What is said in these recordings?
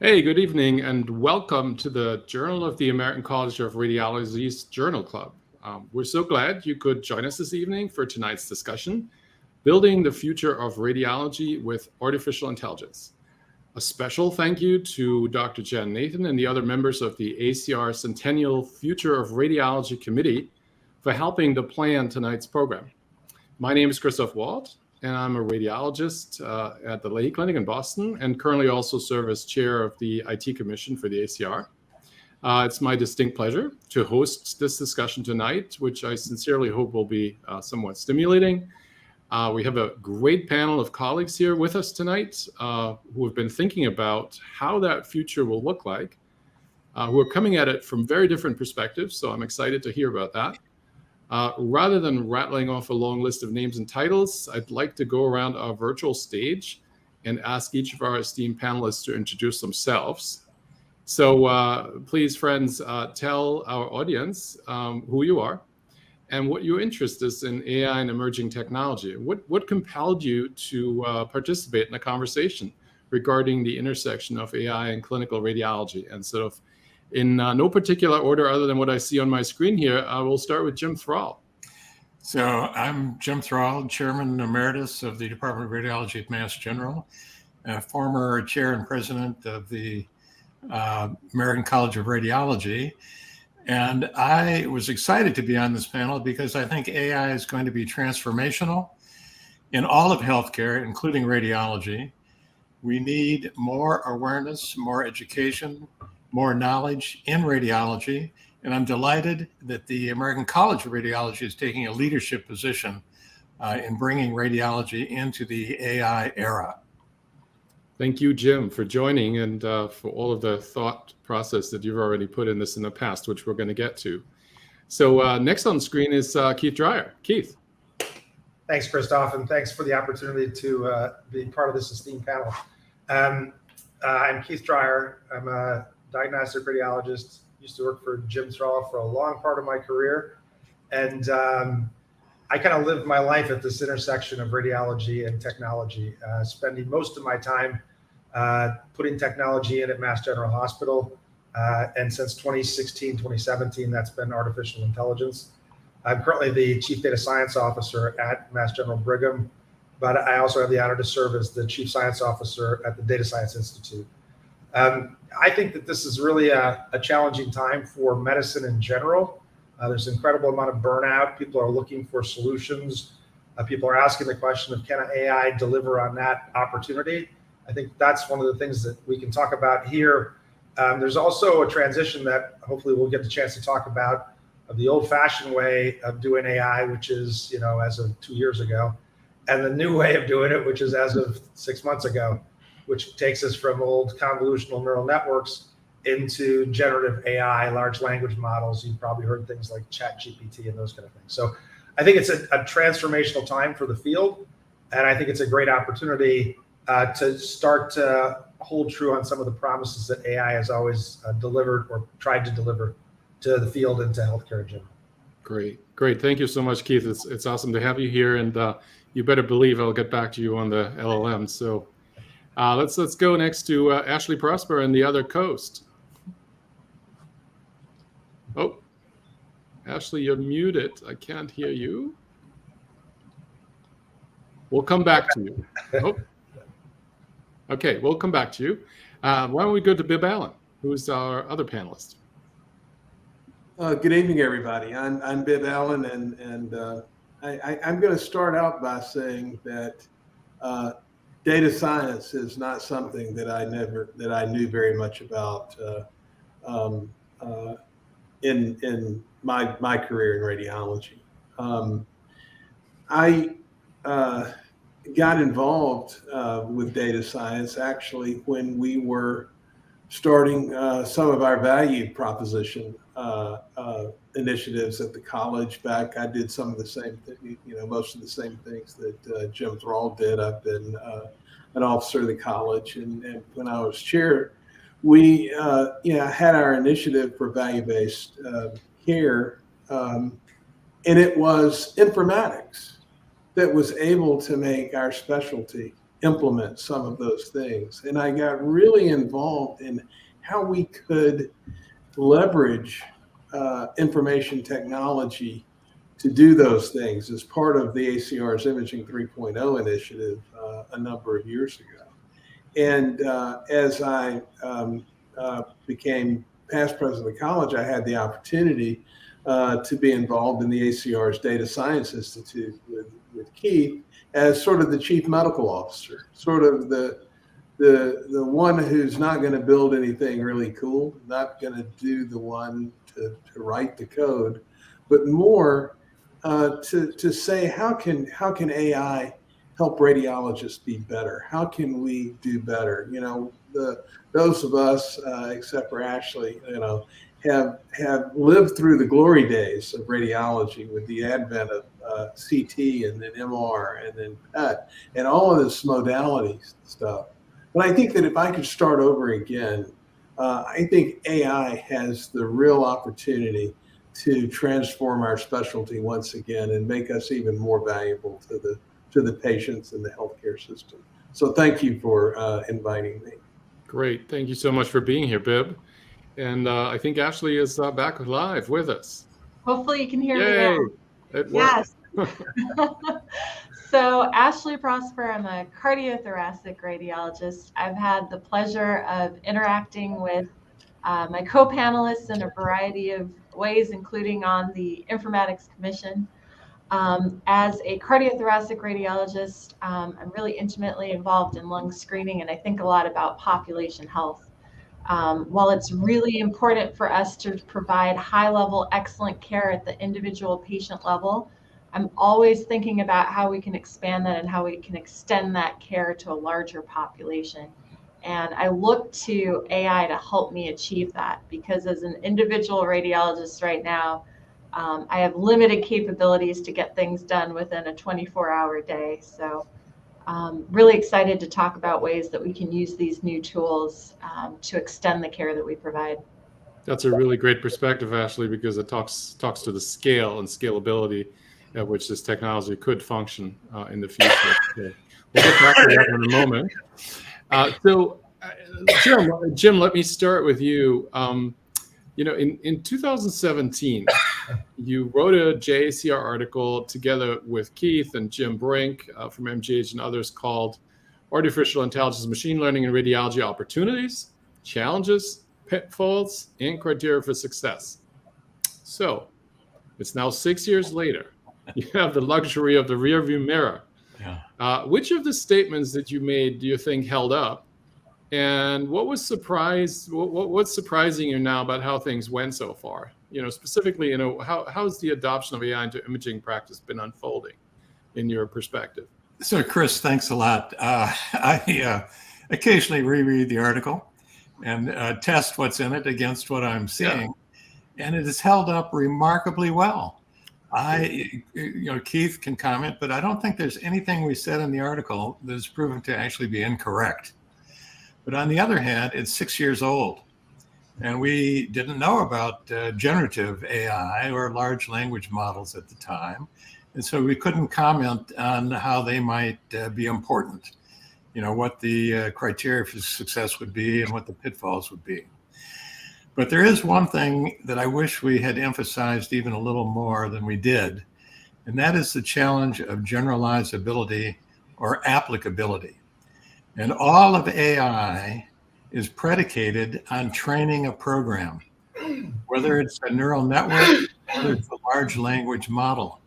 Hey, good evening, and welcome to the Journal of the American College of Radiology's Journal Club. We're so glad you could join us this evening for tonight's discussion, Building the Future of Radiology with Artificial Intelligence. A special thank you to Dr. Jen Nathan and the other members of the ACR Centennial Future of Radiology Committee for helping to plan tonight's program. My name is Christoph Wald, and I'm a radiologist at the Leahy Clinic in Boston, and currently also serve as chair of the IT Commission for the ACR. It's my distinct pleasure to host this discussion tonight, which I sincerely hope will be somewhat stimulating. We have a great panel of colleagues here with us tonight who have been thinking about how that future will look like, who are coming at it from very different perspectives, so I'm excited to hear about that. Rather than rattling off a long list of names and titles, I'd like to go around our virtual stage and ask each of our esteemed panelists to introduce themselves. So please, friends, tell our audience who you are and what your interest is in AI and emerging technology. What compelled you to participate in a conversation regarding the intersection of AI and clinical radiology? And sort of in no particular order other than what I see on my screen here, I will start with Jim Thrall. So I'm Jim Thrall, Chairman Emeritus of the Department of Radiology at Mass General, former chair and president of the American College of Radiology. And I was excited to be on this panel because I think AI is going to be transformational in all of healthcare, including radiology. We need more awareness, more education, more knowledge in radiology, and I'm delighted that the American College of Radiology is taking a leadership position in bringing radiology into the AI era. Thank you, Jim, for joining and for all of the thought process that you've already put in this in the past, which we're going to get to. So next on the screen is Keith Dreyer. Keith. Thanks, Christoph, and thanks for the opportunity to be part of this esteemed panel. I'm Keith Dreyer. I'm a diagnostic radiologist, used to work for Jim Thrall for a long part of my career. And I kind of lived my life at this intersection of radiology and technology, spending most of my time putting technology in at Mass General Hospital. And since 2016, 2017, that's been artificial intelligence. I'm currently the Chief Data Science Officer at Mass General Brigham, but I also have the honor to serve as the Chief Science Officer at the Data Science Institute. I think that this is really a challenging time for medicine in general. There's an incredible amount of burnout. People are looking for solutions. People are asking the question of, can AI deliver on that opportunity? I think that's one of the things that we can talk about here. There's also a transition that hopefully we'll get the chance to talk about of the old-fashioned way of doing AI, which is, as of 2 years ago, and the new way of doing it, which is as of 6 months ago, which takes us from old convolutional neural networks into generative AI, large language models. You've probably heard things like ChatGPT and those kind of things. So I think it's a transformational time for the field. And I think it's a great opportunity to start to hold true on some of the promises that AI has always delivered or tried to deliver to the field and to healthcare in general. Great. Thank you so much, Keith. It's awesome to have you here. And you better believe I'll get back to you on the LLM. So let's go next to Ashley Prosper and the other coast. Oh, Ashley, you're muted. I can't hear you. We'll come back to you. Oh. Okay, we'll come back to you. Why don't we go to Bibb Allen, who's our other panelist? Good evening, everybody. I'm Bibb Allen, and I'm going to start out by saying that data science is not something that I knew very much about in my career in radiology. I got involved with data science actually when we were starting some of our value proposition initiatives at the college back. I did some of the same thing, most of the same things that Jim Thrall did. I've been an officer of the college, and when I was chair, we had our initiative for value-based care, and it was informatics that was able to make our specialty implement some of those things. And I got really involved in how we could leverage information technology to do those things as part of the ACR's Imaging 3.0 initiative a number of years ago. And as I became past president of the college, I had the opportunity to be involved in the ACR's Data Science Institute with Keith as sort of the chief medical officer, sort of the one who's not going to build anything really cool, not going to do the one to write the code, but more to say how can AI help radiologists be better? How can we do better? You know, those of us, except for Ashley, you know, have lived through the glory days of radiology with the advent of CT and then MR and then PET and all of this modality stuff. But I think that if I could start over again, I think AI has the real opportunity to transform our specialty once again and make us even more valuable to the patients and the healthcare system. So thank you for inviting me. Great. Thank you so much for being here, Bibb. And I think Ashley is back live with us. Hopefully you can hear Yay! me now. It worked. Yes. So Ashley Prosper, I'm a cardiothoracic radiologist. I've had the pleasure of interacting with my co-panelists in a variety of ways, including on the Informatics Commission. As a cardiothoracic radiologist, I'm really intimately involved in lung screening, and I think a lot about population health. While it's really important for us to provide high-level, excellent care at the individual patient level, I'm always thinking about how we can expand that and how we can extend that care to a larger population. And I look to AI to help me achieve that, because as an individual radiologist right now, I have limited capabilities to get things done within a 24-hour day. So really excited to talk about ways that we can use these new tools to extend the care that we provide. That's a really great perspective, Ashley, because it talks to the scale and scalability at which this technology could function in the future. So we'll get back to that in a moment. Jim, let me start with you. You know, in 2017, you wrote a JACR article together with Keith and Jim Brink from MGH and others called Artificial Intelligence, Machine Learning in Radiology Opportunities, Challenges, Pitfalls, and Criteria for Success. So it's now 6 years later. You have the luxury of the rearview mirror. Yeah. Which of the statements that you made do you think held up? And what's surprising you now about how things went so far? You know, specifically, you know, how's the adoption of AI into imaging practice been unfolding in your perspective? So, Chris, thanks a lot. I occasionally reread the article and test what's in it against what I'm seeing, and it has held up remarkably well. Keith can comment, but I don't think there's anything we said in the article that is proven to actually be incorrect. But on the other hand, it's 6 years old, and we didn't know about generative AI or large language models at the time. And so we couldn't comment on how they might be important, you know, what the criteria for success would be and what the pitfalls would be. But there is one thing that I wish we had emphasized even a little more than we did, and that is the challenge of generalizability or applicability. And all of AI is predicated on training a program, whether it's a neural network, whether it's a large language model.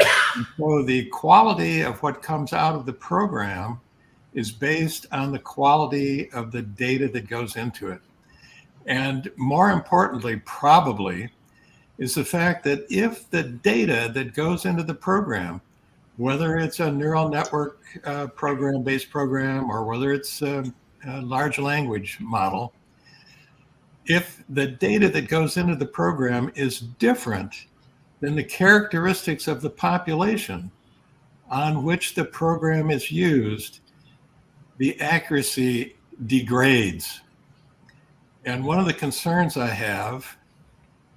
And so the quality of what comes out of the program is based on the quality of the data that goes into it. And more importantly, probably, is the fact that if the data that goes into the program, whether it's a neural network based program or whether it's a large language model, if the data that goes into the program is different than the characteristics of the population on which the program is used, the accuracy degrades. And one of the concerns I have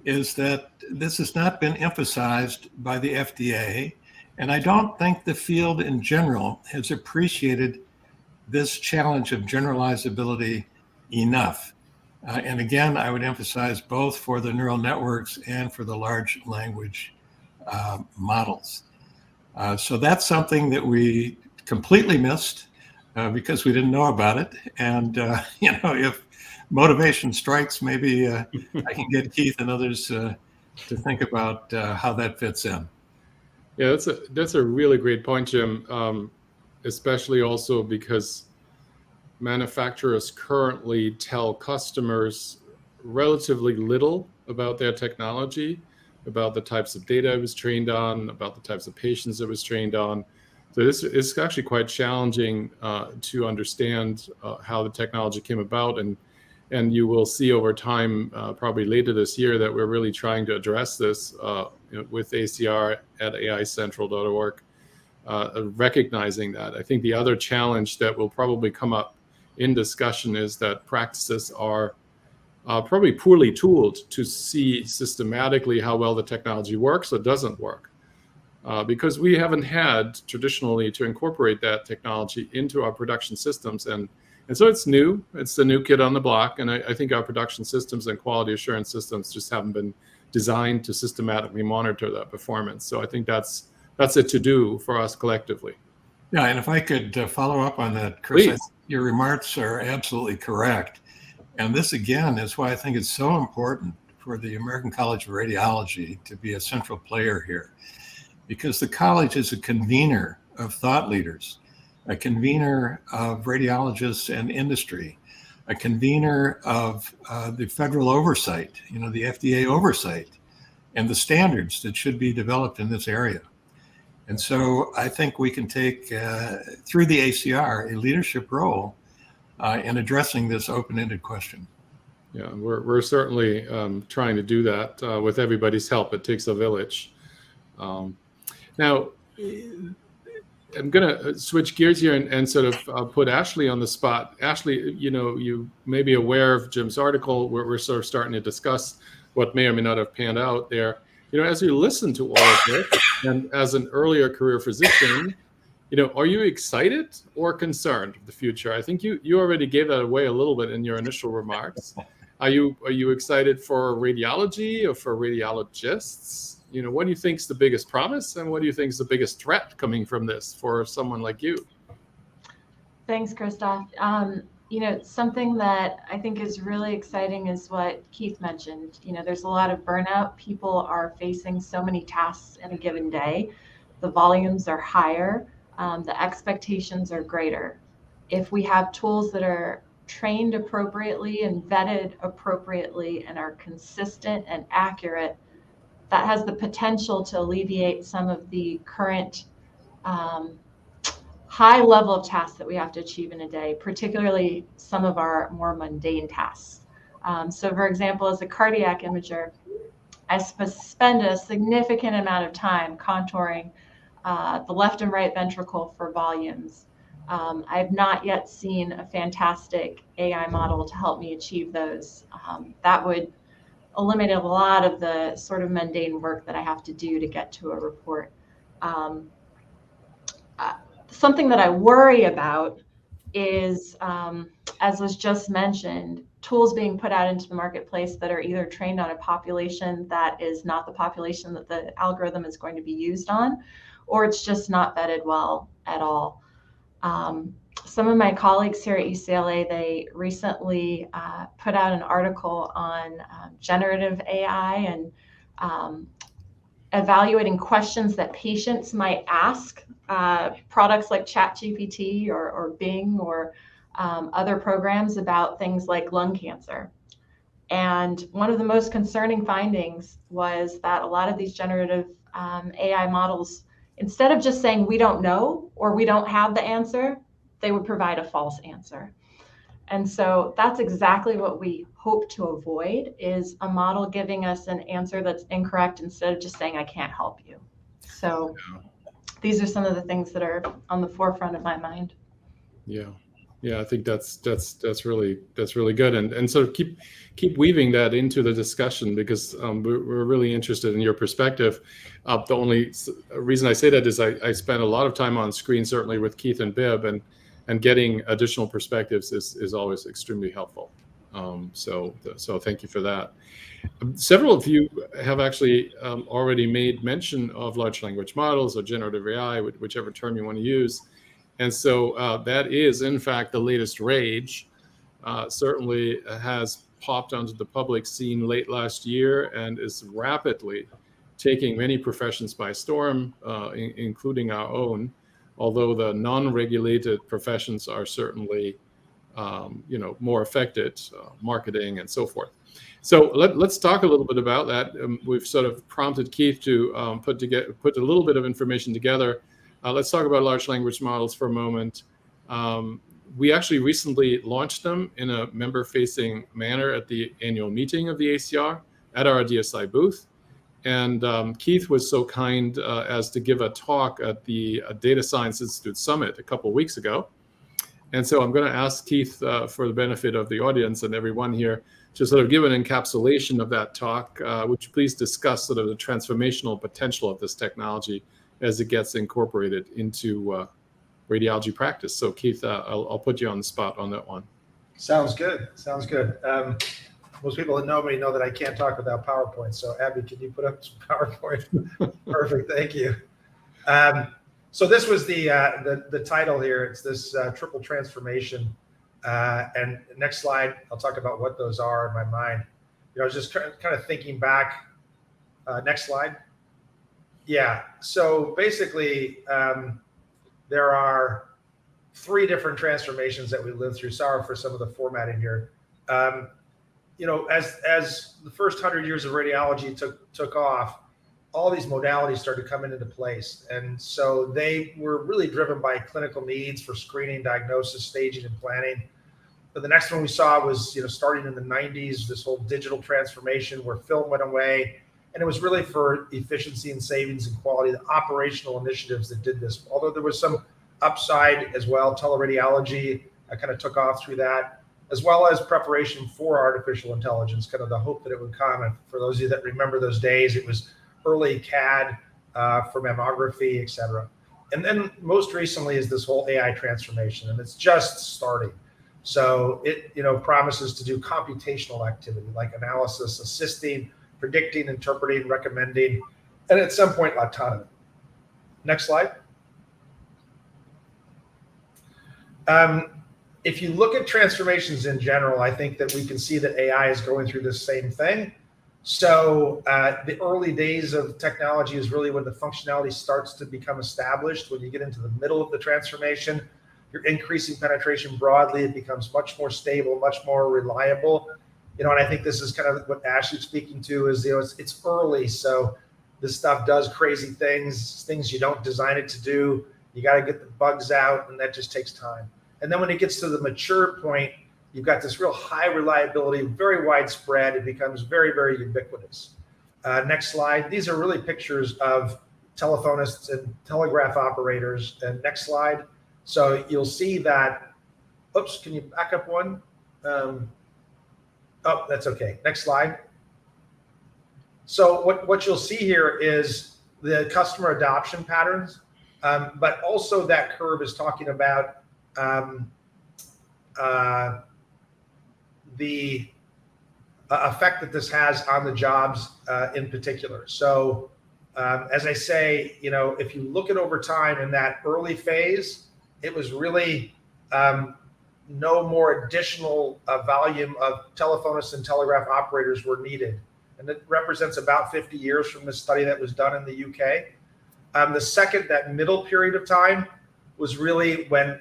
is that this has not been emphasized by the FDA, and I don't think the field in general has appreciated this challenge of generalizability enough. And again, I would emphasize both for the neural networks and for the large language models. So that's something that we completely missed because we didn't know about it. And, if motivation strikes, maybe I can get Keith and others to think about how that fits in. Yeah, that's a really great point, Jim, especially also because manufacturers currently tell customers relatively little about their technology, about the types of data it was trained on, about the types of patients it was trained on. So this is actually quite challenging to understand how the technology came about, and you will see over time, probably later this year, that we're really trying to address this with ACR at aicentral.org, recognizing that. I think the other challenge that will probably come up in discussion is that practices are probably poorly tooled to see systematically how well the technology works or doesn't work, because we haven't had traditionally to incorporate that technology into our production systems. And so it's new. It's the new kid on the block. And I think our production systems and quality assurance systems just haven't been designed to systematically monitor that performance. So I think that's a to-do for us collectively. Yeah, and if I could follow up on that, Chris, Please. Your remarks are absolutely correct. And this, again, is why I think it's so important for the American College of Radiology to be a central player here, because the college is a convener of thought leaders, a convener of radiologists and industry, a convener of the federal oversight, the FDA oversight, and the standards that should be developed in this area. And so I think we can take, through the ACR, a leadership role in addressing this open-ended question. Yeah, we're certainly trying to do that with everybody's help. It takes a village. Now, I'm going to switch gears here and sort of put Ashley on the spot. Ashley, you may be aware of Jim's article where we're sort of starting to discuss what may or may not have panned out there. As you listen to all of this, and as an earlier career physician, are you excited or concerned of the future? I think you already gave that away a little bit in your initial remarks. Are you excited for radiology or for radiologists? What do you think is the biggest promise, and what do you think is the biggest threat coming from this for someone like you? Thanks, Christoph. Something that I think is really exciting is what Keith mentioned. There's a lot of burnout. People are facing so many tasks in a given day. The volumes are higher. The expectations are greater. If we have tools that are trained appropriately and vetted appropriately and are consistent and accurate, that has the potential to alleviate some of the current high level of tasks that we have to achieve in a day, particularly some of our more mundane tasks. So for example, as a cardiac imager, I spend a significant amount of time contouring the left and right ventricle for volumes. I've not yet seen a fantastic AI model to help me achieve those. That would eliminate a lot of the sort of mundane work that I have to do to get to a report. Something that I worry about is, as was just mentioned, tools being put out into the marketplace that are either trained on a population that is not the population that the algorithm is going to be used on, or it's just not vetted well at all. Some of my colleagues here at UCLA, they recently put out an article on generative AI and evaluating questions that patients might ask products like ChatGPT or Bing or other programs about things like lung cancer. And one of the most concerning findings was that a lot of these generative AI models, instead of just saying we don't know or we don't have the answer, they would provide a false answer. And so that's exactly what we hope to avoid, is a model giving us an answer that's incorrect instead of just saying, I can't help you. So these are some of the things that are on the forefront of my mind. Yeah, I think that's really good, and sort of keep weaving that into the discussion, because we're really interested in your perspective. The only reason I say that is I spent a lot of time on screen, certainly with Keith and Bibb, and and getting additional perspectives is always extremely helpful. So thank you for that. Several of you have actually already made mention of large language models or generative AI, whichever term you want to use. And so that is, in fact, the latest rage. Certainly has popped onto the public scene late last year and is rapidly taking many professions by storm, including our own, although the non-regulated professions are certainly more affected, marketing and so forth. So let's talk a little bit about that. We've sort of prompted Keith to put a little bit of information together. Let's talk about large language models for a moment. We actually recently launched them in a member-facing manner at the annual meeting of the ACR at our DSI booth. And Keith was so kind as to give a talk at the Data Science Institute Summit a couple of weeks ago. And so I'm going to ask Keith, for the benefit of the audience and everyone here, to sort of give an encapsulation of that talk. Would you please discuss sort of the transformational potential of this technology as it gets incorporated into radiology practice? So Keith, I'll put you on the spot on that one. Sounds good. Sounds good. Most people that know me know that I can't talk without PowerPoint. So Abby, can you put up some PowerPoint? Perfect. Thank you. So this was the title here. It's this triple transformation. And next slide, I'll talk about what those are in my mind. I was just kind of thinking back. Next slide. Yeah. So basically, there are 3 different transformations that we lived through. Sorry for some of the formatting here. As the first 100 years of radiology took off, all these modalities started coming into place. And so they were really driven by clinical needs for screening, diagnosis, staging, and planning. But the next one we saw was, starting in the 90s, this whole digital transformation where film went away. And it was really for efficiency and savings and quality, the operational initiatives that did this. Although there was some upside as well, teleradiology kind of took off through that, as well as preparation for artificial intelligence, kind of the hope that it would come. And for those of you that remember those days, it was early CAD for mammography, et cetera. And then most recently is this whole AI transformation, and it's just starting. So it promises to do computational activity like analysis, assisting, predicting, interpreting, recommending, and at some point autonomy. Next slide. If you look at transformations in general, I think that we can see that AI is going through this same thing. So the early days of technology is really when the functionality starts to become established. When you get into the middle of the transformation, you're increasing penetration broadly. It becomes much more stable, much more reliable. And I think this is kind of what Ashley's speaking to is, it's early. So this stuff does crazy things you don't design it to do. You got to get the bugs out, and that just takes time. And then when it gets to the mature point, you've got this real high reliability, very widespread. It becomes very, very ubiquitous. Next slide. These are really pictures of telephonists and telegraph operators. And next slide. So you'll see that, oops, can you back up one? Oh, that's okay. Next slide. So what you'll see here is the customer adoption patterns, but also that curve is talking about the effect that this has on the jobs in particular. So as I say, if you look at over time in that early phase, it was really no more additional volume of telephonists and telegraph operators were needed. And it represents about 50 years from the study that was done in the UK. The second, that middle period of time, was really when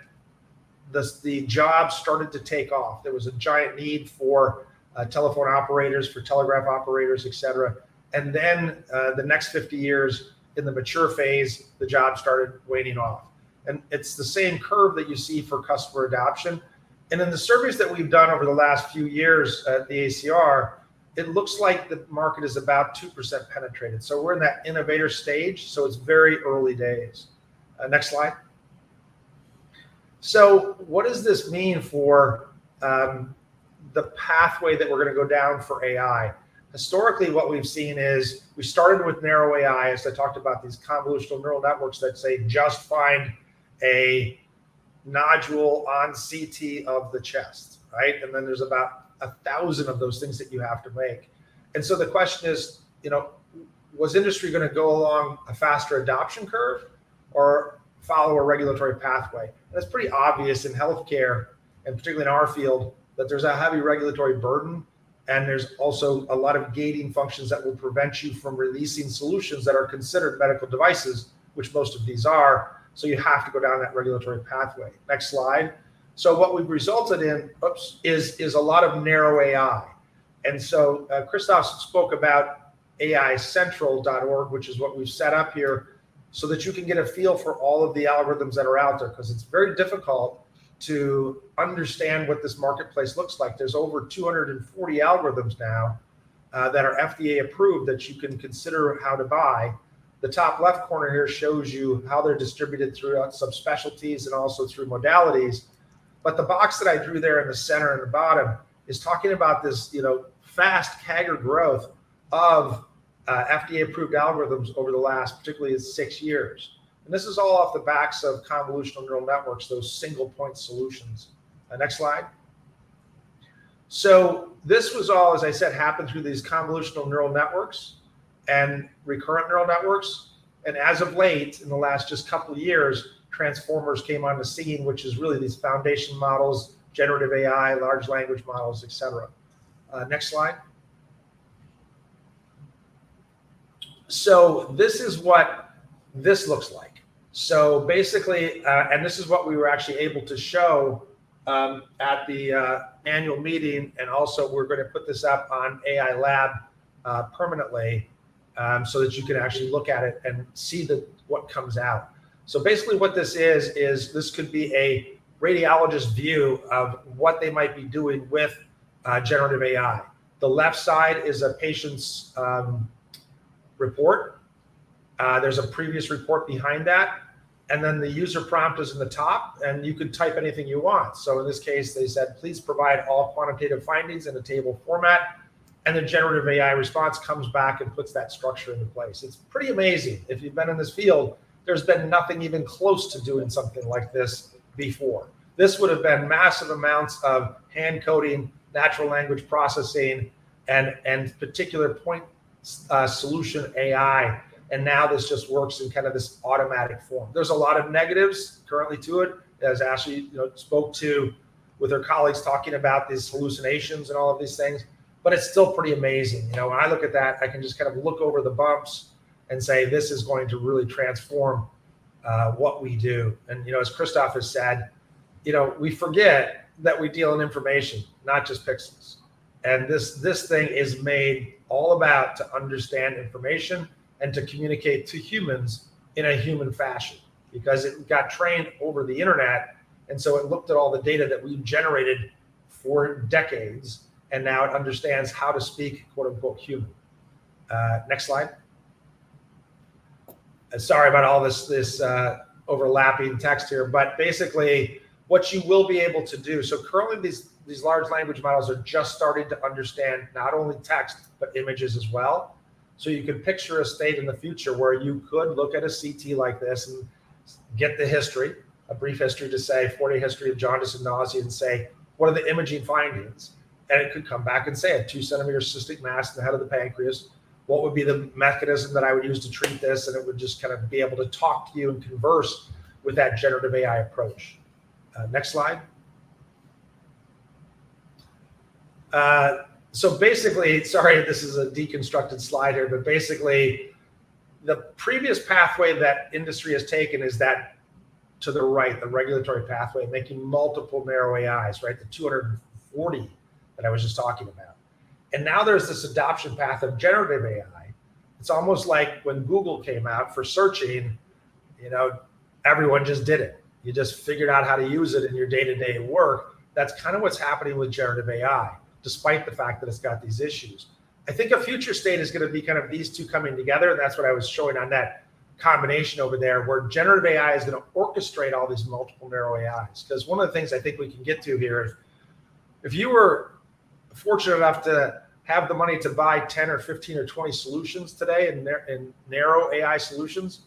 the job started to take off. There was a giant need for telephone operators, for telegraph operators, et cetera. And then the next 50 years in the mature phase, the job started waning off. And it's the same curve that you see for customer adoption. And in the surveys that we've done over the last few years at the ACR, it looks like the market is about 2% penetrated. So we're in that innovator stage. So it's very early days. Next slide. So what does this mean for the pathway that we're going to go down for AI? Historically, what we've seen is we started with narrow AI, as I talked about, these convolutional neural networks that say just find a nodule on CT of the chest, right? And then there's about 1,000 of those things that you have to make. And so the question is, was industry going to go along a faster adoption curve or follow a regulatory pathway? And it's pretty obvious in healthcare, and particularly in our field, that there's a heavy regulatory burden, and there's also a lot of gating functions that will prevent you from releasing solutions that are considered medical devices, which most of these are. So you have to go down that regulatory pathway. Next slide. So what we've resulted in is a lot of narrow AI. And so Christoph spoke about AIcentral.org, which is what we've set up here so that you can get a feel for all of the algorithms that are out there, because it's very difficult to understand what this marketplace looks like. There's over 240 algorithms now that are FDA approved that you can consider how to buy. The top left corner here shows you how they're distributed throughout subspecialties and also through modalities. But the box that I drew there in the center and the bottom is talking about this, fast CAGR growth of FDA-approved algorithms over the last, particularly 6 years. And this is all off the backs of convolutional neural networks, those single-point solutions. Next slide. So this was all, as I said, happened through these convolutional neural networks and recurrent neural networks. And as of late, in the last just couple of years, transformers came on the scene, which is really these foundation models, generative AI, large language models, et cetera. Next slide. So this is what this looks like. So basically, and this is what we were actually able to show at the annual meeting, and also we're going to put this up on AI Lab permanently so that you can actually look at it and see what comes out. So basically what this is this could be a radiologist view of what they might be doing with generative AI. The left side is a patient's report. There's a previous report behind that. And then the user prompt is in the top, and you could type anything you want. So in this case, they said, please provide all quantitative findings in a table format. And the generative AI response comes back and puts that structure into place. It's pretty amazing. If you've been in this field, there's been nothing even close to doing something like this before. This would have been massive amounts of hand coding, natural language processing, and particular point solution AI. And now this just works in kind of this automatic form. There's a lot of negatives currently to it, as Ashley spoke to with her colleagues talking about these hallucinations and all of these things, but it's still pretty amazing. When I look at that, I can just kind of look over the bumps and say, this is going to really transform what we do. And, as Christoph has said, we forget that we deal in information, not just pixels. And this thing is made all about to understand information and to communicate to humans in a human fashion, because it got trained over the internet. And so it looked at all the data that we've generated for decades, and now it understands how to speak, quote unquote, human. Next slide. Sorry about all this overlapping text here, but basically what you will be able to do. So currently these large language models are just starting to understand not only text, but images as well. So you can picture a state in the future where you could look at a CT like this and get the history, a brief history to say 40 history of jaundice and nausea, and say, what are the imaging findings? And it could come back and say a 2-centimeter cystic mass in the head of the pancreas. What would be the mechanism that I would use to treat this? And it would just kind of be able to talk to you and converse with that generative AI approach. Next slide. So basically, sorry, this is a deconstructed slide here, but basically the previous pathway that industry has taken is that to the right, the regulatory pathway, making multiple narrow AIs, right? The 240 that I was just talking about. And now there's this adoption path of generative AI. It's almost like when Google came out for searching, everyone just did it. You just figured out how to use it in your day-to-day work. That's kind of what's happening with generative AI, despite the fact that it's got these issues. I think a future state is going to be kind of these two coming together. And that's what I was showing on that combination over there, where generative AI is going to orchestrate all these multiple narrow AIs. Because one of the things I think we can get to here is, if you were fortunate enough to have the money to buy 10 or 15 or 20 solutions today in narrow AI solutions,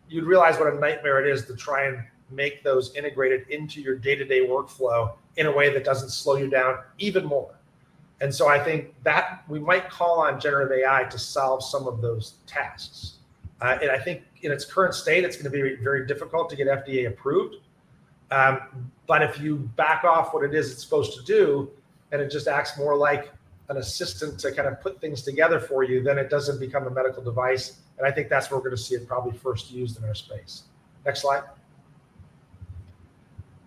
you'd realize what a nightmare it is to try and make those integrated into your day-to-day workflow in a way that doesn't slow you down even more. And so I think that we might call on generative AI to solve some of those tasks. And I think in its current state, it's going to be very difficult to get FDA approved. But if you back off what it is it's supposed to do, and it just acts more like an assistant to kind of put things together for you, then it doesn't become a medical device. And I think that's where we're going to see it probably first used in our space. Next slide.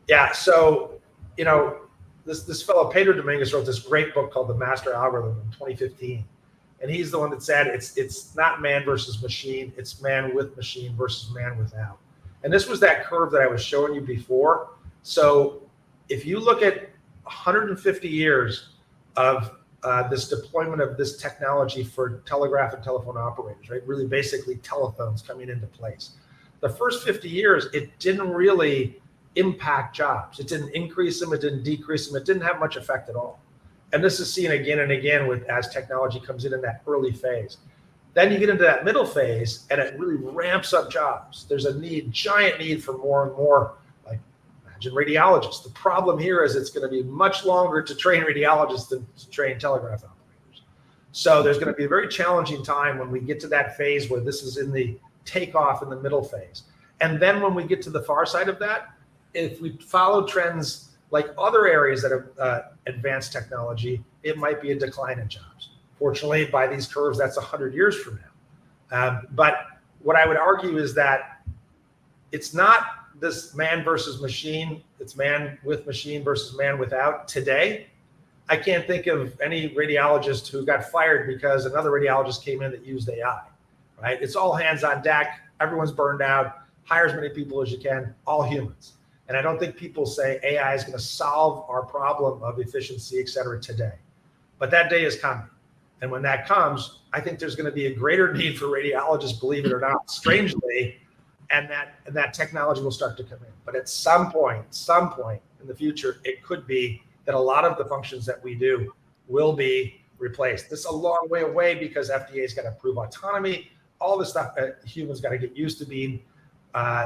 Yeah, so, you know, this fellow Pedro Dominguez wrote this great book called The Master Algorithm in 2015. And he's the one that said it's not man versus machine, it's man with machine versus man without. And this was that curve that I was showing you before. So if you look at 150 years of this deployment of this technology for telegraph and telephone operators, right? Really basically telephones coming into place. The first 50 years, it didn't really impact jobs. It didn't increase them, it didn't decrease them, it didn't have much effect at all. And this is seen again and again as technology comes in that early phase. Then you get into that middle phase and it really ramps up jobs. There's a giant need for more and more, like imagine radiologists. The problem here is it's going to be much longer to train radiologists than to train telegraph operators. So there's going to be a very challenging time when we get to that phase where this is in the takeoff in the middle phase. And then when we get to the far side of that, if we follow trends like other areas that have advanced technology, it might be a decline in jobs. Fortunately, by these curves, that's 100 years from now. But what I would argue is that it's not this man versus machine, it's man with machine versus man without today. I can't think of any radiologist who got fired because another radiologist came in that used AI, right? It's all hands on deck, everyone's burned out, hire as many people as you can, all humans. And I don't think people say AI is going to solve our problem of efficiency, et cetera, today. But that day is coming. And when that comes, I think there's going to be a greater need for radiologists, believe it or not, strangely, and that technology will start to come in. But at some point in the future, it could be that a lot of the functions that we do will be replaced. This is a long way away because FDA's got to approve autonomy, all this stuff that humans got to get used to being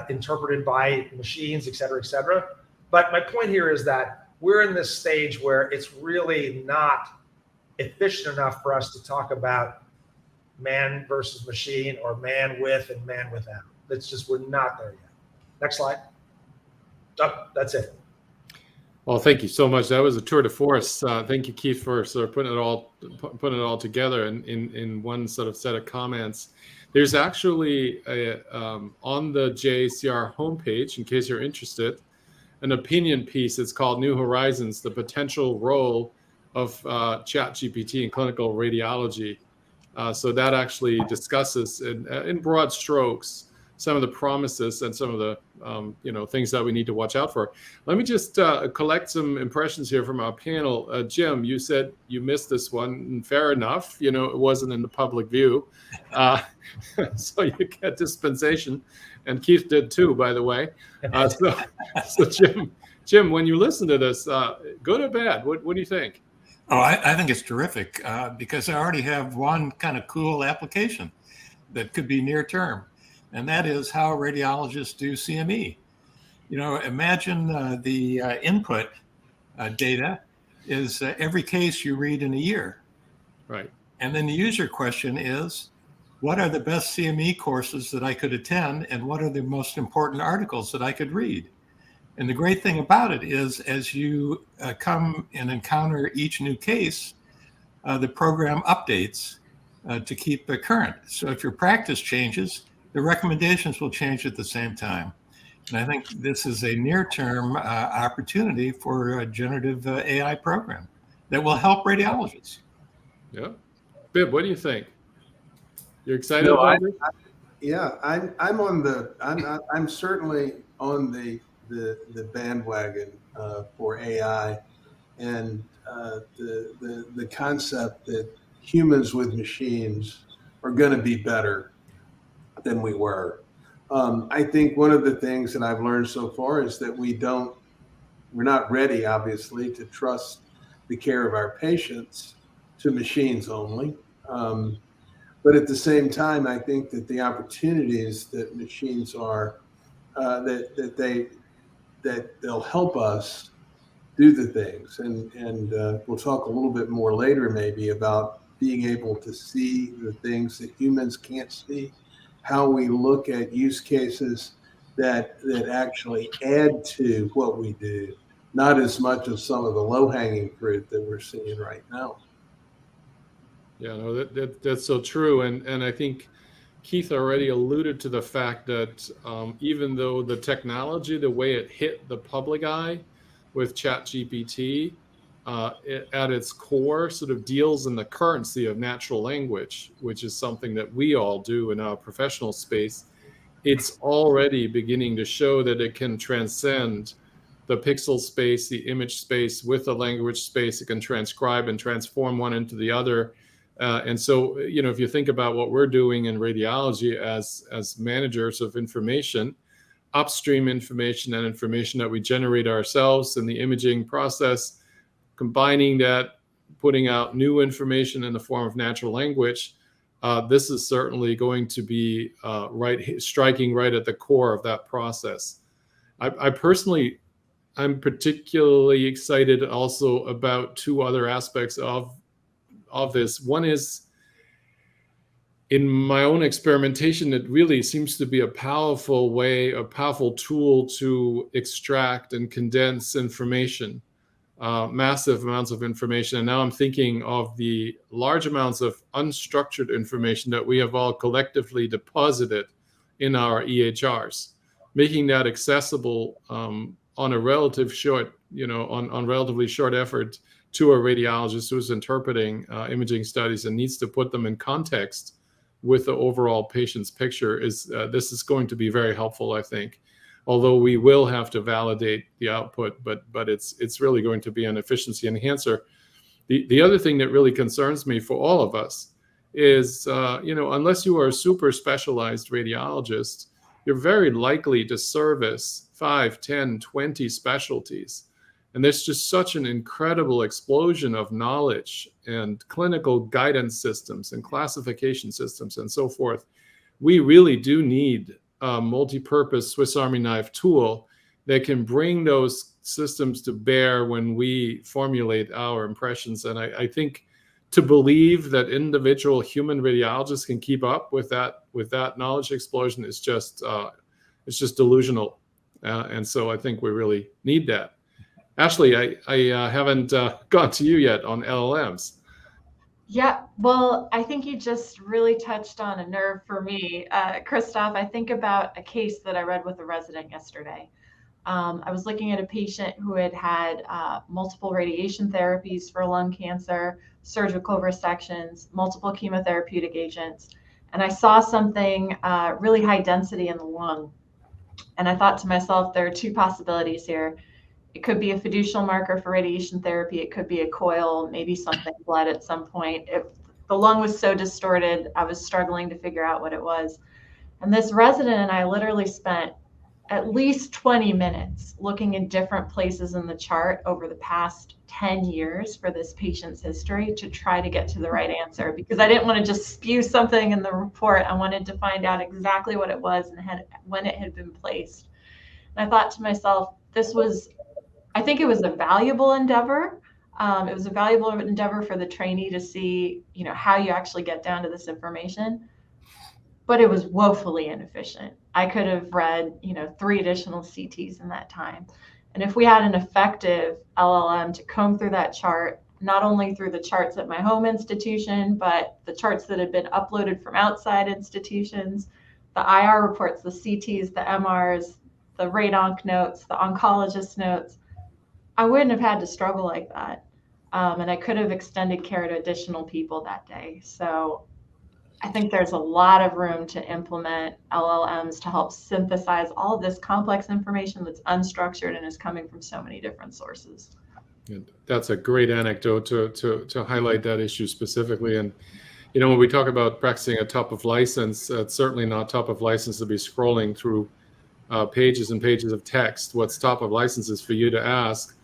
interpreted by machines, et cetera, et cetera. But my point here is that we're in this stage where it's really not efficient enough for us to talk about man versus machine or man with and man without. It's just, we're not there yet. Next slide. Oh, that's it. Well, thank you so much. That was a tour de force. Thank you, Keith, for sort of putting it all together in one sort of set of comments. There's actually on the JACR homepage, in case you're interested, an opinion piece. It's called New Horizons, the Potential Role of ChatGPT in Clinical Radiology. So that actually discusses in broad strokes some of the promises and some of the things that we need to watch out for. Let me just collect some impressions here from our panel. Jim, you said you missed this one, and fair enough. It wasn't in the public view, so you get dispensation, and Keith did too, by the way. So Jim, when you listen to this, good or bad? What do you think? Oh, I think it's terrific because I already have one kind of cool application that could be near term. And that is how radiologists do CME. Imagine the input data is every case you read in a year. Right. And then the user question is, what are the best CME courses that I could attend? And what are the most important articles that I could read? And the great thing about it is, as you come and encounter each new case, the program updates to keep it current. So if your practice changes, the recommendations will change at the same time. And I think this is a near-term opportunity for a generative AI program that will help radiologists. Yeah. Bibb, what do you think? You're excited about it? Yeah, I'm certainly on the bandwagon for AI and the concept that humans with machines are going to be better than we were. I think one of the things that I've learned so far is that we're not ready, obviously, to trust the care of our patients to machines only. But at the same time, I think that the opportunities that machines are, that they that they'll help us do the things. And we'll talk a little bit more later maybe about being able to see the things that humans can't see, how we look at use cases that actually add to what we do, not as much as some of the low-hanging fruit that we're seeing right now. Yeah, no, that's so true. And I think Keith already alluded to the fact that even though the technology, the way it hit the public eye with ChatGPT, at its core sort of deals in the currency of natural language, which is something that we all do in our professional space. It's already beginning to show that it can transcend the pixel space, the image space with the language space. It can transcribe and transform one into the other. And so, if you think about what we're doing in radiology as managers of information, upstream information and information that we generate ourselves in the imaging process, combining that, putting out new information in the form of natural language, this is certainly going to be striking right at the core of that process. I'm particularly excited also about two other aspects of this. One is, in my own experimentation, it really seems to be a powerful tool to extract and condense information, massive amounts of information. And now I'm thinking of the large amounts of unstructured information that we have all collectively deposited in our EHRs, making that accessible on a relatively short effort to a radiologist who's interpreting imaging studies and needs to put them in context with the overall patient's picture. This is going to be very helpful, I think. Although we will have to validate the output, but it's really going to be an efficiency enhancer. The other thing that really concerns me for all of us is, unless you are a super specialized radiologist, you're very likely to service 5, 10, 20 specialties. And there's just such an incredible explosion of knowledge and clinical guidance systems and classification systems and so forth. We really do need a multi-purpose Swiss Army knife tool that can bring those systems to bear when we formulate our impressions. And I think to believe that individual human radiologists can keep up with that knowledge explosion is just delusional. And so I think we really need that. Ashley, I haven't gone to you yet on LLMs. Yeah, well, I think you just really touched on a nerve for me, Christoph. I think about a case that I read with a resident yesterday. I was looking at a patient who had multiple radiation therapies for lung cancer, surgical resections, multiple chemotherapeutic agents, and I saw something really high density in the lung. And I thought to myself, there are two possibilities here. It could be a fiducial marker for radiation therapy. It could be a coil, maybe something bled at some point. If the lung was so distorted, I was struggling to figure out what it was. And this resident and I literally spent at least 20 minutes looking in different places in the chart over the past 10 years for this patient's history to try to get to the right answer, because I didn't want to just spew something in the report. I wanted to find out exactly what it was and when it had been placed. And I thought to myself, I think it was a valuable endeavor. It was a valuable endeavor for the trainee to see, how you actually get down to this information, but it was woefully inefficient. I could have read, 3 additional CTs in that time. And if we had an effective LLM to comb through that chart, not only through the charts at my home institution, but the charts that had been uploaded from outside institutions, the IR reports, the CTs, the MRs, the radonc notes, the oncologist notes, I wouldn't have had to struggle like that. And I could have extended care to additional people that day. So I think there's a lot of room to implement LLMs to help synthesize all of this complex information that's unstructured and is coming from so many different sources. That's a great anecdote to highlight that issue specifically. And, when we talk about practicing a top of license, it's certainly not top of license to be scrolling through pages and pages of text. What's top of license is for you to ask,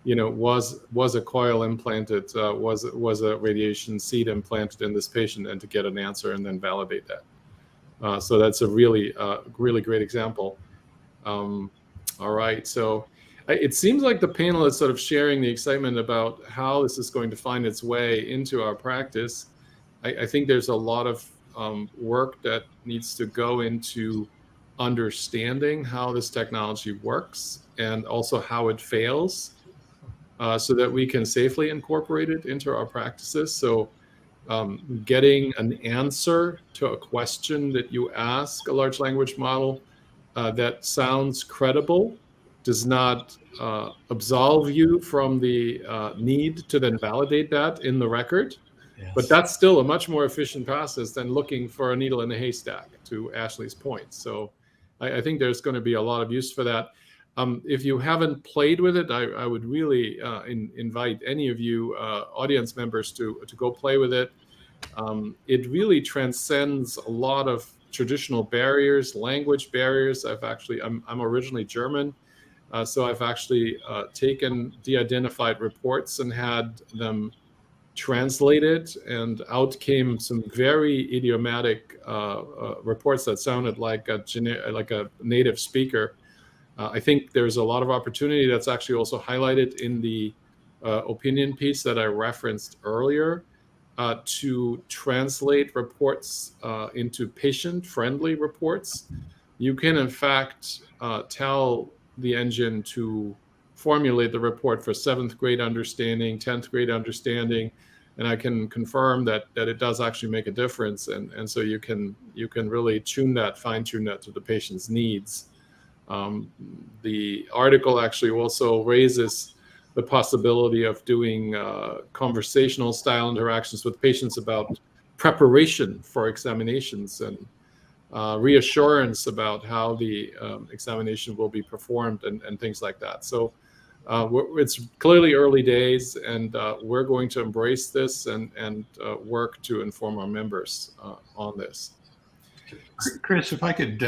was a coil implanted, was a radiation seed implanted in this patient, and to get an answer and then validate that. So that's a really great example. All right. So It seems like the panel is sort of sharing the excitement about how this is going to find its way into our practice. I think there's a lot of work that needs to go into understanding how this technology works and also how it fails, so that we can safely incorporate it into our practices. So getting an answer to a question that you ask a large language model that sounds credible does not absolve you from the need to then validate that in the record. Yes. But that's still a much more efficient process than looking for a needle in a haystack, to Ashley's point. So I think there's going to be a lot of use for that. If you haven't played with it, I would really invite any of you audience members to go play with it. It really transcends a lot of traditional barriers, language barriers. I'm originally German, so I've actually taken de-identified reports and had them translated, and out came some very idiomatic reports that sounded like a native speaker. I think there's a lot of opportunity that's actually also highlighted in the opinion piece that I referenced earlier, to translate reports into patient-friendly reports. You can, in fact, tell the engine to formulate the report for 7th grade understanding, 10th grade understanding, and I can confirm that it does actually make a difference. And so you can really fine-tune that to the patient's needs. The article actually also raises the possibility of doing conversational style interactions with patients about preparation for examinations and reassurance about how the examination will be performed and things like that. So it's clearly early days, and we're going to embrace this and work to inform our members on this. Chris, if I could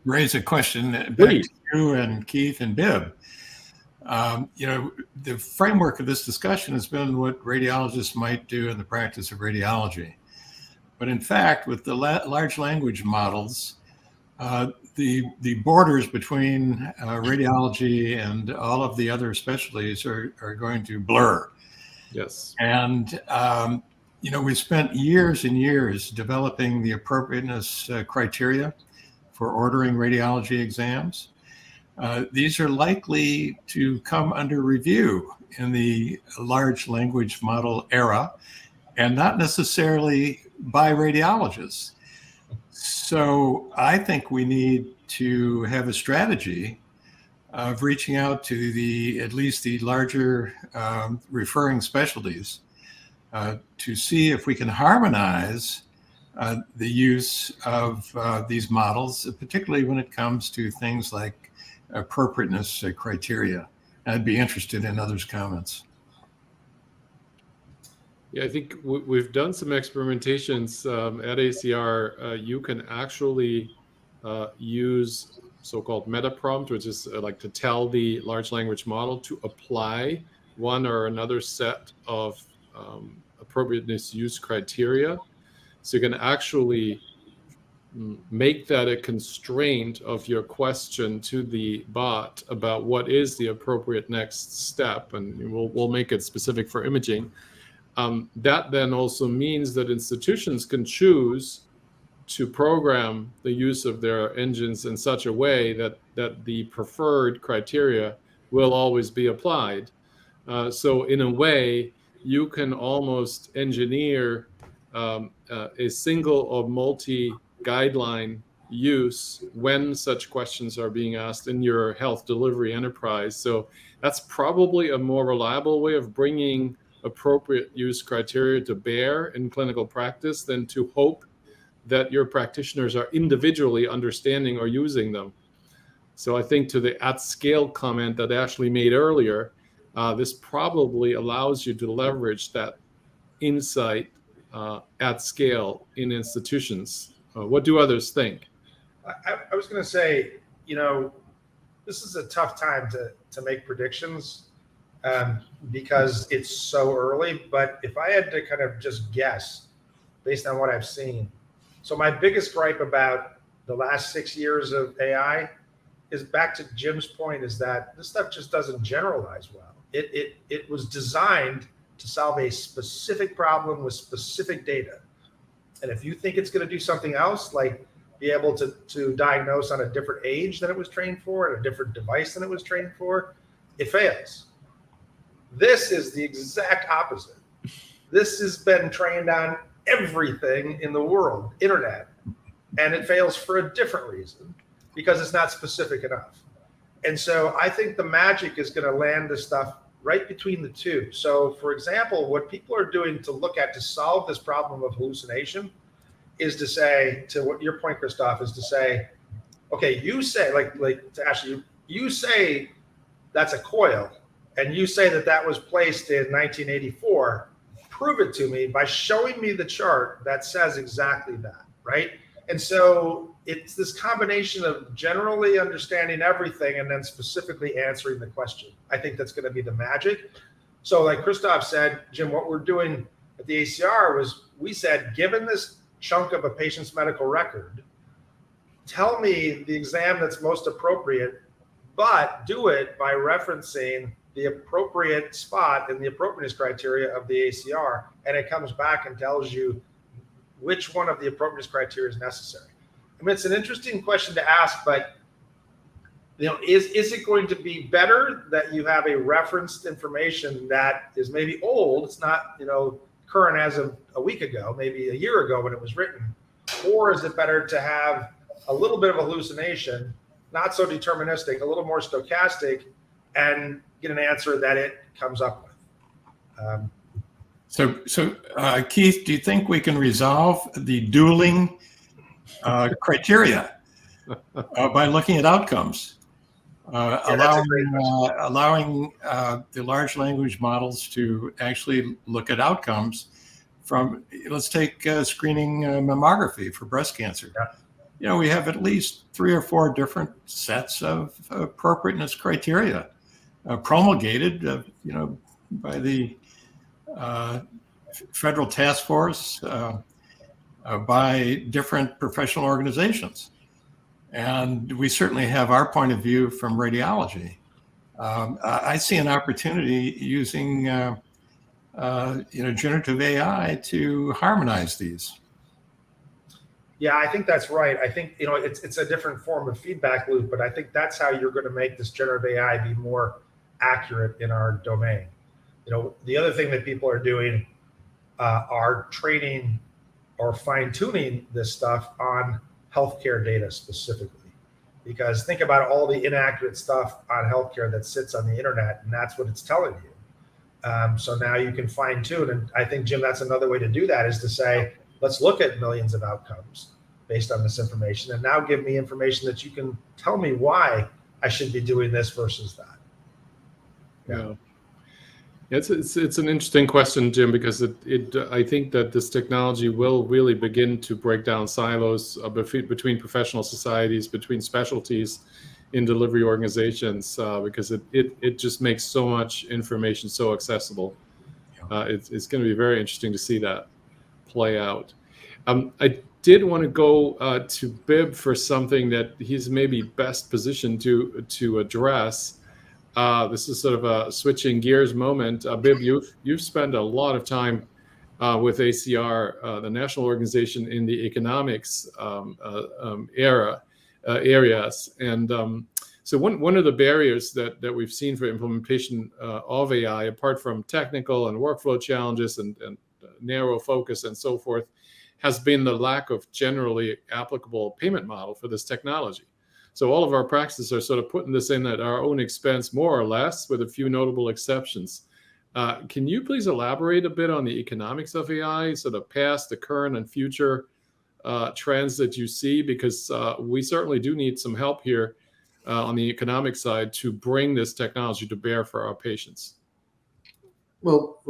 raise a question back Please. to you and Keith and Bibb. The framework of this discussion has been what radiologists might do in the practice of radiology. But in fact, with the large language models, the borders between radiology and all of the other specialties are going to blur. Yes. And, we spent years and years developing the appropriateness criteria for ordering radiology exams. These are likely to come under review in the large language model era, and not necessarily by radiologists. So I think we need to have a strategy of reaching out to at least the larger referring specialties to see if we can harmonize the use of these models, particularly when it comes to things like appropriateness criteria. I'd be interested in others' comments. Yeah, I think we've done some experimentations at ACR. You can actually use so-called meta prompt, which is like to tell the large language model to apply one or another set of appropriateness use criteria. So you can actually make that a constraint of your question to the bot about what is the appropriate next step, and we'll make it specific for imaging. That then also means that institutions can choose to program the use of their engines in such a way that the preferred criteria will always be applied. So in a way, you can almost engineer a single or multi-guideline use when such questions are being asked in your health delivery enterprise. So that's probably a more reliable way of bringing appropriate use criteria to bear in clinical practice than to hope that your practitioners are individually understanding or using them. So I think to the at scale comment that Ashley made earlier, this probably allows you to leverage that insight at scale in institutions. What do others think? I was going to say, this is a tough time to make predictions because it's so early. But if I had to kind of just guess based on what I've seen, so my biggest gripe about the last 6 years of AI is back to Jim's point, is that this stuff just doesn't generalize well. It was designed to solve a specific problem with specific data. And if you think it's going to do something else, like be able to diagnose on a different age than it was trained for, and a different device than it was trained for, it fails. This is the exact opposite. This has been trained on everything in the world, internet, and it fails for a different reason, because it's not specific enough. And so I think the magic is going to land this stuff right between the two. So for example, what people are doing to look at to solve this problem of hallucination is to say, to what your point, Christoph, is to say, okay, you say, like to Ashley, you say that's a coil, and you say that that was placed in 1984. Prove it to me by showing me the chart that says exactly that, right? And so it's this combination of generally understanding everything and then specifically answering the question. I think that's going to be the magic. So like Christoph said, Jim, what we're doing at the ACR was, we said, given this chunk of a patient's medical record, tell me the exam that's most appropriate, but do it by referencing the appropriate spot in the appropriateness criteria of the ACR. And it comes back and tells you which one of the appropriateness criteria is necessary. I mean, it's an interesting question to ask, but is it going to be better that you have a referenced information that is maybe old? It's not, current as of a week ago, maybe a year ago when it was written, or is it better to have a little bit of hallucination, not so deterministic, a little more stochastic, and get an answer that it comes up with? So Keith, do you think we can resolve the dueling criteria by looking at outcomes, allowing the large language models to actually look at outcomes from, let's take screening mammography for breast cancer. Yeah. We have at least 3 or 4 different sets of appropriateness criteria promulgated, by the federal task force, by different professional organizations. And we certainly have our point of view from radiology. I see an opportunity using generative AI to harmonize these. Yeah, I think that's right. I think, it's a different form of feedback loop, but I think that's how you're going to make this generative AI be more accurate in our domain. The other thing that people are doing are training or fine-tuning this stuff on healthcare data specifically, because think about all the inaccurate stuff on healthcare that sits on the internet, and that's what it's telling you. So now you can fine-tune, and I think, Jim, that's another way to do that, is to say, let's look at millions of outcomes based on this information, and now give me information that you can tell me why I should be doing this versus that. Yeah. It's an interesting question, Jim, because I think that this technology will really begin to break down silos between professional societies, between specialties in delivery organizations, because it just makes so much information so accessible. It's going to be very interesting to see that play out. I did want to go to Bibb for something that he's maybe best positioned to address. This is sort of a switching gears moment. Bibb, you've spent a lot of time with ACR, the national organization, in the economics areas. And so one of the barriers that we've seen for implementation of AI, apart from technical and workflow challenges and narrow focus and so forth, has been the lack of generally applicable payment model for this technology. So all of our practices are sort of putting this in at our own expense, more or less, with a few notable exceptions. Can you please elaborate a bit on the economics of AI, sort of past, the current, and future trends that you see? Because we certainly do need some help here on the economic side to bring this technology to bear for our patients. Well,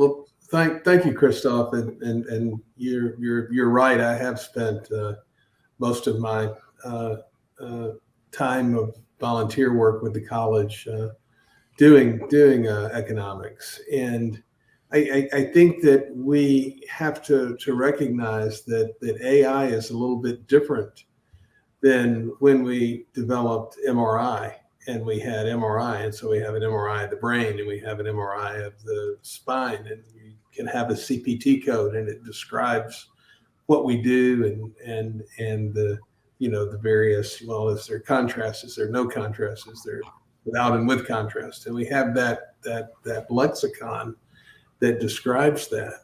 thank you, Christoph, and you're right. I have spent most of my time of volunteer work with the college doing economics, and I think that we have to recognize that AI is a little bit different than when we developed MRI, and we had MRI, and so we have an MRI of the brain, and we have an MRI of the spine, and you can have a CPT code, and it describes what we do, and the the various, well, is there contrast, is there no contrast, is there without and with contrast, and we have that lexicon that describes that.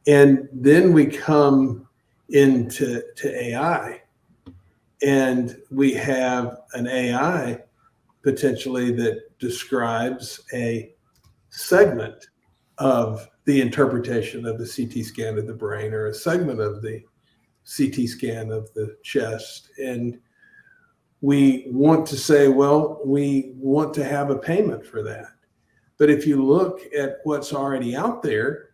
And then we come into AI, and we have an AI potentially that describes a segment of the interpretation of the CT scan of the brain, or a segment of the CT scan of the chest. And we want to say, well, we want to have a payment for that. But if you look at what's already out there,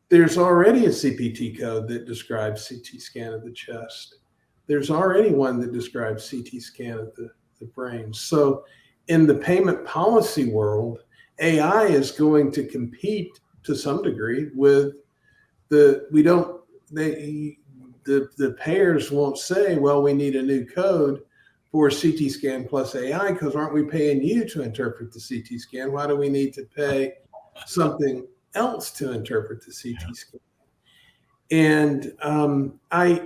there's already a CPT code that describes CT scan of the chest. There's already one that describes CT scan of the brain. So in the payment policy world, AI is going to compete to some degree with the payers won't say, well, we need a new code for CT scan plus AI, because aren't we paying you to interpret the CT scan? Why do we need to pay something else to interpret the CT scan? And I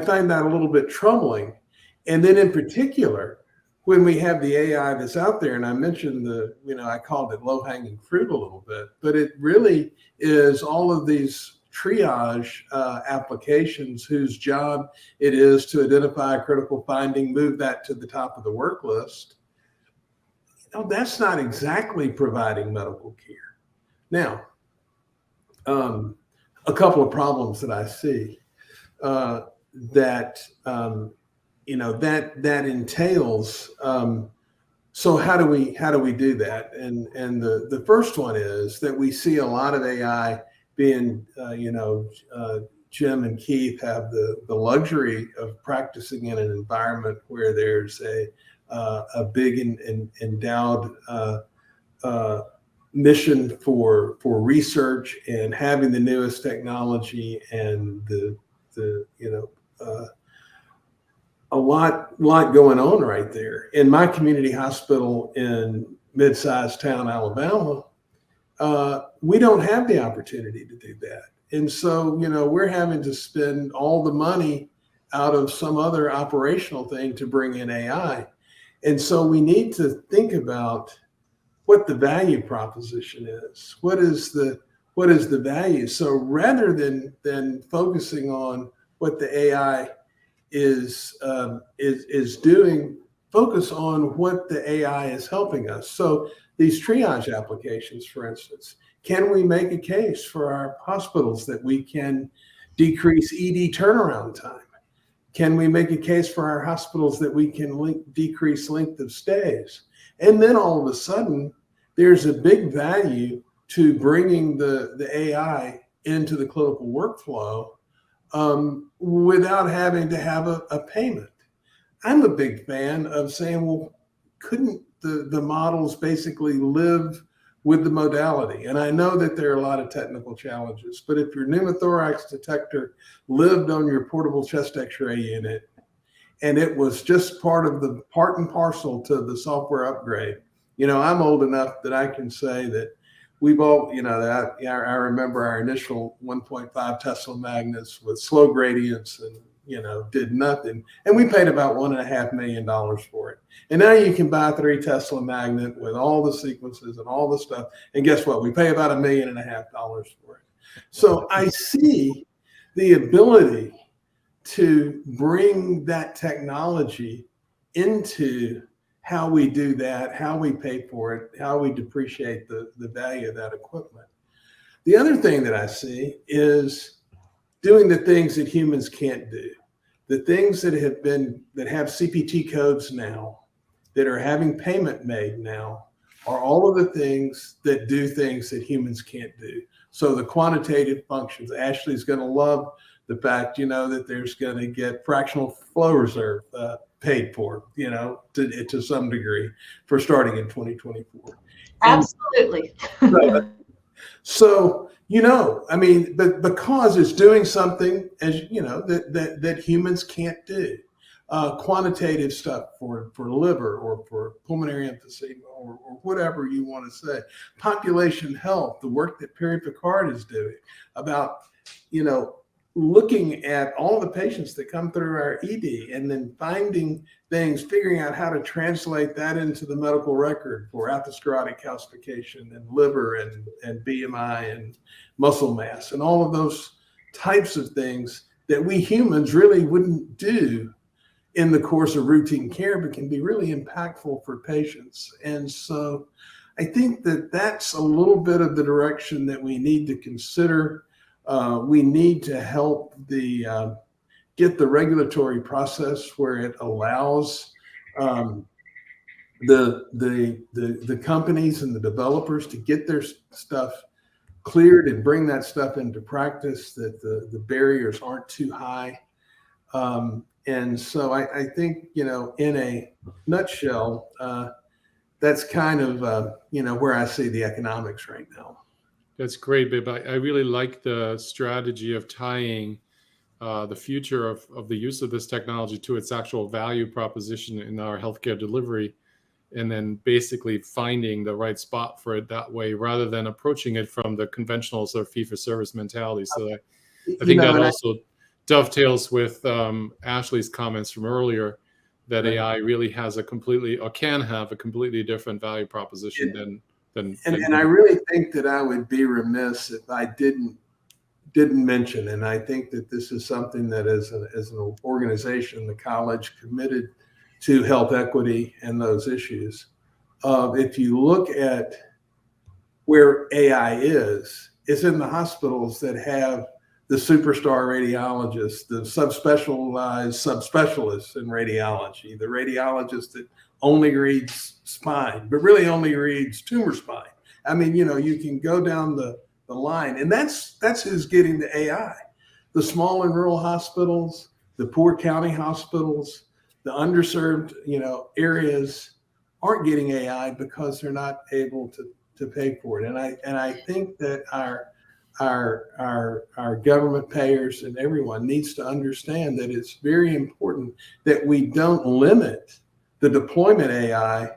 find that a little bit troubling. And then in particular, when we have the AI that's out there, and I mentioned I called it low-hanging fruit a little bit, but it really is all of these triage applications whose job it is to identify a critical finding, move that to the top of the work list. That's not exactly providing medical care. Now, a couple of problems that I see that entails. So how do we do that? And the first one is that we see a lot of AI being, Jim and Keith have the luxury of practicing in an environment where there's a big and endowed mission for research, and having the newest technology, and a lot going on right there. In my community hospital in mid-sized town, Alabama, we don't have the opportunity to do that. And so, we're having to spend all the money out of some other operational thing to bring in AI. And so we need to think about what the value proposition is. What is the value? So rather than focusing on what the AI is doing, focus on what the AI is helping us. So these triage applications, for instance, can we make a case for our hospitals that we can decrease ED turnaround time? Can we make a case for our hospitals that we can decrease length of stays? And then all of a sudden, there's a big value to bringing the AI into the clinical workflow without having to have a payment. I'm a big fan of saying, well, couldn't the models basically live with the modality? And I know that there are a lot of technical challenges, but if your pneumothorax detector lived on your portable chest x-ray unit, and it was just part and parcel to the software upgrade, I'm old enough that I can say that we've all, I remember our initial 1.5 Tesla magnets with slow gradients and, did nothing. And we paid about $1.5 million for it. And now you can buy a 3 Tesla magnet with all the sequences and all the stuff. And guess what? We pay about $1.5 million for it. So I see the ability to bring that technology into how we do that, how we pay for it, how we depreciate the value of that equipment. The other thing that I see is doing the things that humans can't do. The things that have CPT codes now, that are having payment made now, are all of the things that do things that humans can't do. So the quantitative functions, Ashley's going to love the fact, that there's going to get fractional flow reserve paid for, to some degree, for starting in 2024. Absolutely. So, but because it's doing something, as that humans can't do. quantitative stuff for liver or for pulmonary emphysema or whatever you want to say. Population health, the work that Perry Picard is doing about, looking at all the patients that come through our ED and then finding things, figuring out how to translate that into the medical record for atherosclerotic calcification and liver and BMI and muscle mass and all of those types of things that we humans really wouldn't do in the course of routine care, but can be really impactful for patients. And so I think that that's a little bit of the direction that we need to consider. We need to help get the regulatory process where it allows the companies and the developers to get their stuff cleared and bring that stuff into practice, that the barriers aren't too high. And so I think, in a nutshell, that's kind of, where I see the economics right now. That's great, Bibb. I really like the strategy of tying the future of the use of this technology to its actual value proposition in our healthcare delivery, and then basically finding the right spot for it that way, rather than approaching it from the conventional sort of fee-for-service mentality. So I think that also dovetails with Ashley's comments from earlier, that AI really has can have a completely different value proposition than I really think that I would be remiss if I didn't mention, and I think that this is something that as an organization, the college committed to health equity and those issues. If you look at where AI is, it's in the hospitals that have the superstar radiologists, the subspecialized subspecialists in radiology, the radiologist that only reads spine, but really only reads tumor spine. I mean, you can go down the line, and that's who's getting the AI. The small and rural hospitals, the poor county hospitals, the underserved, areas aren't getting AI because they're not able to pay for it. And I think that our government payers and everyone needs to understand that it's very important that we don't limit the deployment AI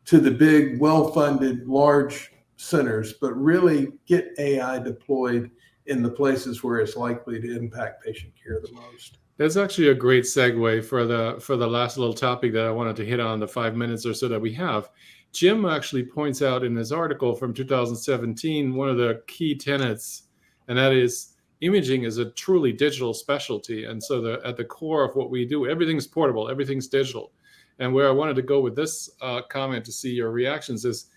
to the big, well-funded, large centers, but really get AI deployed in the places where it's likely to impact patient care the most. That's actually a great segue for the last little topic that I wanted to hit on, the 5 minutes or so that we have. Jim actually points out in his article from 2017, one of the key tenets, and that is imaging is a truly digital specialty. And so at the core of what we do, everything's portable, everything's digital. And where I wanted to go with this comment to see your reactions is,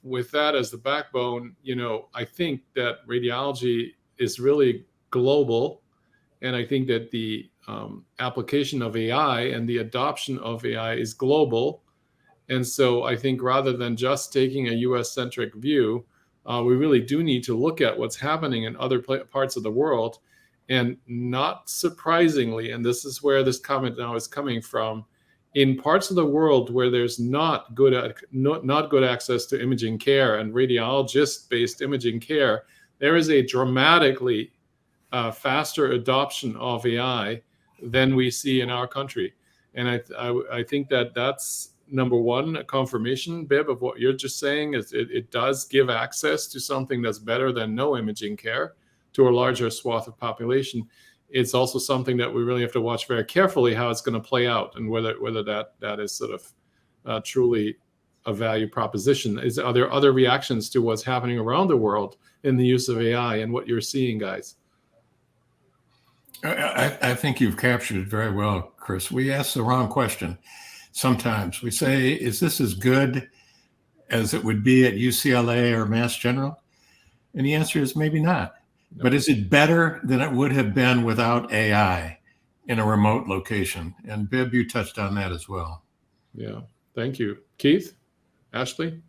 with that as the backbone, I think that radiology is really global. And I think that the application of AI and the adoption of AI is global. And so I think rather than just taking a US-centric view, we really do need to look at what's happening in other parts of the world. And not surprisingly, and this is where this comment now is coming from, in parts of the world where there's not good access to imaging care and radiologist-based imaging care, there is a dramatically faster adoption of AI than we see in our country. And I think that that's number one, a confirmation, Bibb, of what you're just saying. Is it does give access to something that's better than no imaging care to a larger swath of population. It's also something that we really have to watch very carefully how it's going to play out, and whether that is sort of truly a value proposition. Are there other reactions to what's happening around the world in the use of AI and what you're seeing, guys? I think you've captured it very well, Chris. We ask the wrong question sometimes. We say, is this as good as it would be at UCLA or Mass General? And the answer is maybe not. No. But is it better than it would have been without AI in a remote location? And Bibb, you touched on that as well. Yeah, thank you. Keith? Ashley?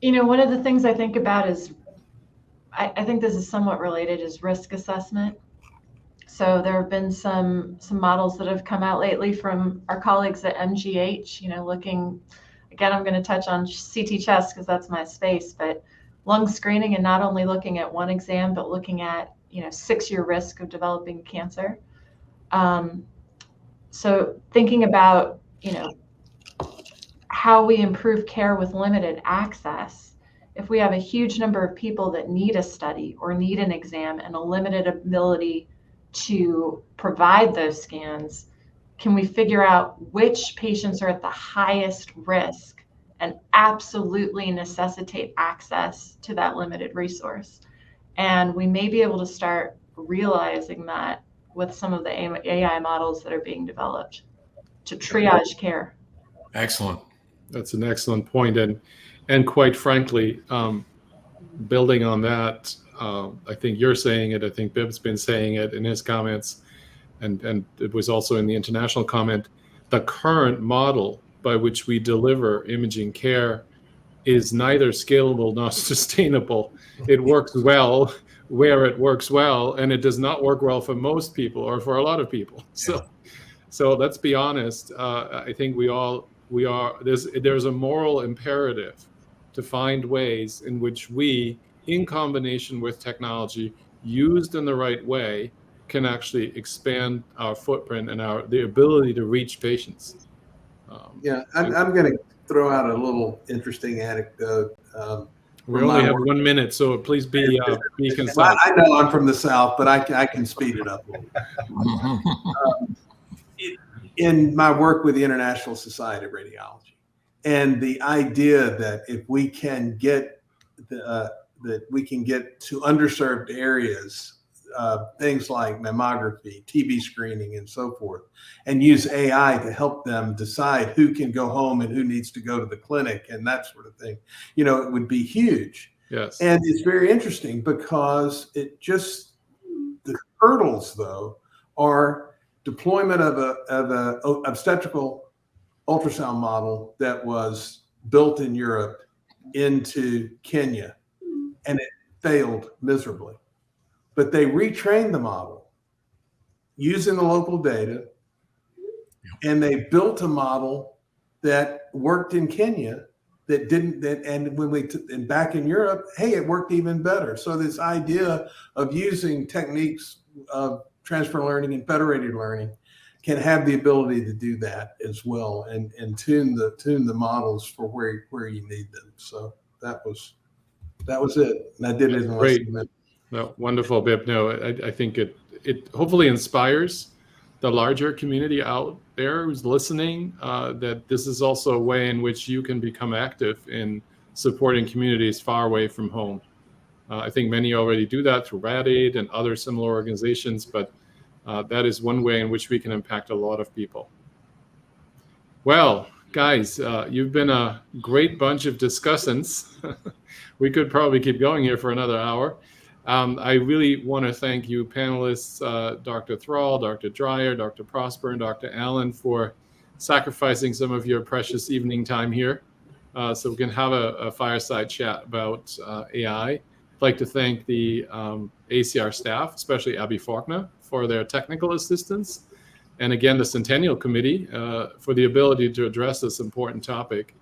One of the things I think about is, I think this is somewhat related, is risk assessment. So there have been some models that have come out lately from our colleagues at MGH, looking, again, I'm going to touch on CT chest because that's my space, but lung screening, and not only looking at one exam, but looking at, 6-year risk of developing cancer. So thinking about, how we improve care with limited access, if we have a huge number of people that need a study or need an exam and a limited ability to provide those scans, can we figure out which patients are at the highest risk and absolutely necessitate access to that limited resource? And we may be able to start realizing that with some of the AI models that are being developed to triage care. Excellent. That's an excellent point. And quite frankly, building on that, I think you're saying it, I think Bibb's been saying it in his comments, and it was also in the international comment, the current model by which we deliver imaging care is neither scalable nor sustainable. It works well where it works well, and it does not work well for most people or for a lot of people. So let's be honest. I think there's a moral imperative to find ways in which we, in combination with technology, used in the right way, can actually expand our footprint and the ability to reach patients. I'm going to throw out a little interesting anecdote. We only have 1 minute, so please be concise. Well, I know I'm from the South, but I can speed it up a little. In my work with the International Society of Radiology, and the idea that if we can get to underserved areas, things like mammography, TB screening, and so forth, and use AI to help them decide who can go home and who needs to go to the clinic and that sort of thing, it would be huge. Yes. And it's very interesting because the hurdles, though, are deployment of a obstetrical ultrasound model that was built in Europe into Kenya, and it failed miserably. But they retrained the model using the local data, and they built a model that worked in Kenya that didn't. And back in Europe, hey, it worked even better. So this idea of using techniques of transfer learning and federated learning can have the ability to do that as well, and tune the models for where you need them. So that was it. And I did it in less than a minute. No, wonderful, Bibb. No, I think it hopefully inspires the larger community out there who's listening, that this is also a way in which you can become active in supporting communities far away from home. I think many already do that through Rad Aid and other similar organizations, but that is one way in which we can impact a lot of people. Well, guys, you've been a great bunch of discussants. We could probably keep going here for another hour. I really want to thank you panelists, Dr. Thrall, Dr. Dreyer, Dr. Prosper, and Dr. Allen, for sacrificing some of your precious evening time here so we can have a fireside chat about AI. I'd like to thank the ACR staff, especially Abby Faulkner, for their technical assistance. And again, the Centennial Committee for the ability to address this important topic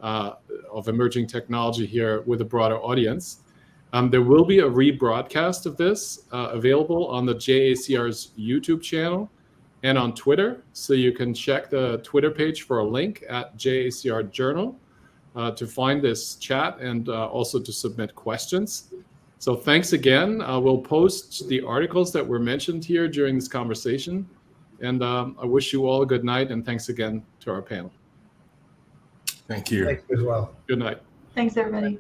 of emerging technology here with a broader audience. There will be a rebroadcast of this available on the JACR's YouTube channel and on Twitter. So you can check the Twitter page for a link at JACR Journal to find this chat and also to submit questions. So thanks again. We'll post the articles that were mentioned here during this conversation. And I wish you all a good night, and thanks again to our panel. Thank you. Thanks as well. Good night. Thanks, everybody.